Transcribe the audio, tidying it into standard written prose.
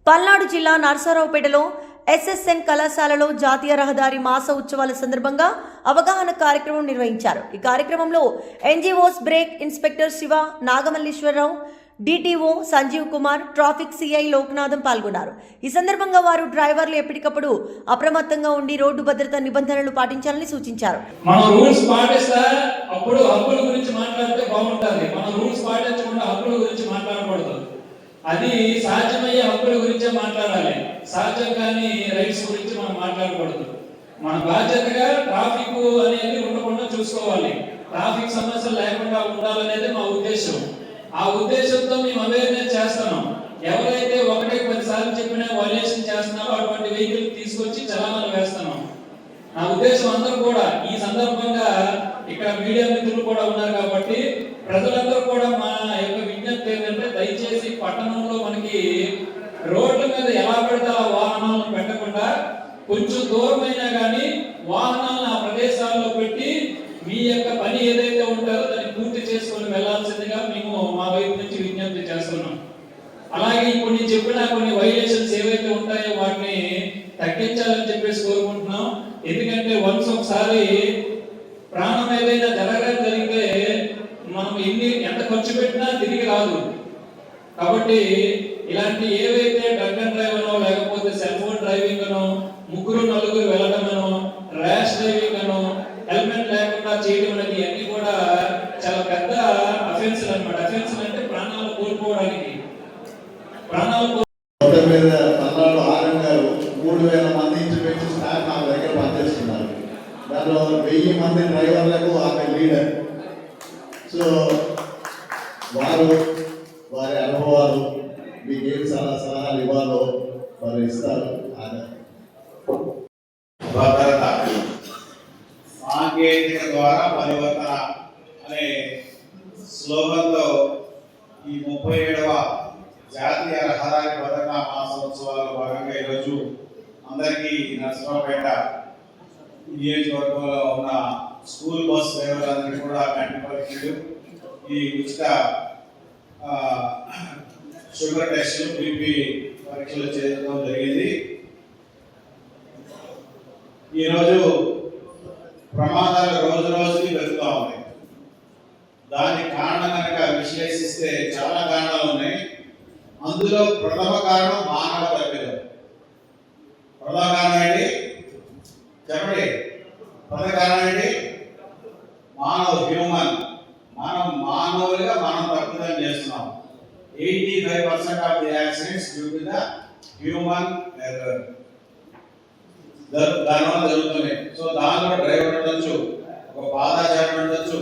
పల్నాడు జిల్లా నర్సరావుపేటలో ఎస్ఎస్ఎన్ కళాశాలలో జాతీయ రహదారి మాస ఉత్సవాల సందర్భంగా అవగాహన కార్యక్రమం నిర్వహించారు. ఈ కార్యక్రమంలో NGOs brake inspector Shiva, Nagamalleswararao, DTO Sanjeev Kumar, traffic CI Loknatham పాల్గొన్నారు. ఈ సందర్భంగా వారు డ్రైవర్లు ఎప్పటికప్పుడు అప్రమత్తంగా ఉండి రోడ్డు భద్రతా నిబంధనలు పాటించాలని సూచించారు. మన రూల్స్ పాటిస్తే అప్పుడు హక్కుల గురించి మాట్లాడితే బాగుంటుంది. మన రూల్స్ పాటించకుండా హక్కుల గురించి మాట్లాడకూడదు. అది సాధ్యమయ్యే హక్కుల గురించే మాట్లాడాలి. సాధ్యం కాని రైట్స్ గురించి మనం మాట్లాడకూడదు. మన బాధ్యతగా ట్రాఫిక్ అనేది ఉండకుండా చూసుకోవాలి. ట్రాఫిక్ సమస్యలు లేకుండా ఉండాలనేది మా ఉద్దేశం. ఆ ఉద్దేశంతో మేము అవేర్నెస్ చేస్తున్నాం. ఎవరైతే 1-10 సార్లు చెప్పినా వైలేషన్ చేస్తున్నారో అటువంటి వెహికల్ తీసుకొచ్చి చలానాలు వేస్తున్నాం. నా ఉద్దేశం అందరూ కూడా ఈ సందర్భంగా ఇక్కడ మీడియా మిత్రులు కూడా ఉన్నారు కాబట్టి ప్రజలందరూ కూడా మా యొక్క విజ్ఞప్తి ఏంటంటే దయచేసి పట్టణంలో మనకి రోడ్ల మీద ఎలా పడితే ఆ వాహనాలను పెట్టకుండా కొంచెం దూరమైనా కానీ వాహనాలను ఆ ప్రదేశాల్లో పెట్టి మీ యొక్క పని ఏదైతే ఉంటారో దాన్ని పూర్తి చేసుకొని వెళ్లాల్సిందిగా మేము మా వైపు నుంచి విజ్ఞప్తి చేస్తున్నాం. అలాగే ఇప్పుడు నేను చెప్పిన కొన్ని వైలేషన్స్ ఏవైతే ఉంటాయో వాటిని తగ్గించాలని చెప్పేసి కోరుకుంటున్నాం. ఎందుకంటే ఒకసారి ప్రాణం ఏదైనా జరిగితే మనం ఎంత ఖర్చు పెట్టినా తిరిగి రాదు. కాబట్టి ఇలాంటి ఏవైతే డ్రంక్ అండ్ డ్రైవ్ అనో లేకపోతే సెల్ ఫోన్ డ్రైవింగ్ అనో 3-4 వెళ్ళడమనో ర్యాష్ డ్రైవింగ్ అనో హెల్మెట్ లేకుండా చేయడం అనేది అన్ని కూడా చాలా పెద్ద అఫెన్సులు అన్నమాట. అఫెన్సులు అంటే ప్రాణాలు కోల్పోవడానికి. పల్నాడు ఆర్ఎం గారు 3000 మంది ఇంచుమించు స్టాఫ్ నా దగ్గర పనిచేస్తున్నారు. దాంట్లో 1000 మంది డ్రైవర్లకు ఆమె లీడర్. సో వారి అనుభవాలు మీకు ఏం సలహాలు ఇవ్వాలో వారు ఇస్తారు. భద్రత సాంకేతిక ద్వారా పరివర్తన అనే స్లోగన్తో ఈ 37వ జాతీయ రహదారి భద్రతా మాసోత్సవాల భాగంగా ఈరోజు అందరికీ నర్సరావుపేట నియోజకవర్గంలో ఉన్న స్కూల్ బస్ డ్రైవర్లందరికీ కూడా కంటి పరీక్షలు, ఈ ఉచిత షుగర్ టెస్టులు, బీపీ పరీక్షలు చేయడం జరిగింది. ఈరోజు ప్రమాదాలు రోజుకి పెరుగుతూ ఉన్నాయి. దానికి కారణం కనుక విశ్లేషిస్తే చాలా కారణాలు ఉన్నాయి. అందులో ప్రథమ కారణం మానవ తప్పిదం. ప్రథమ కారణం ఏంటి చెప్పండి? ప్రథమ కారణం ఏంటి? హ్యూమన్. మానవులుగా మనం తప్పిదం చేస్తున్నాం. 85% of the accidents due to the human error. దానివల్ల జరుగుతున్నాయి. సో దానిలో డ్రైవర్ ఉండొచ్చు, ఒక పాదాచారి ఉండొచ్చు,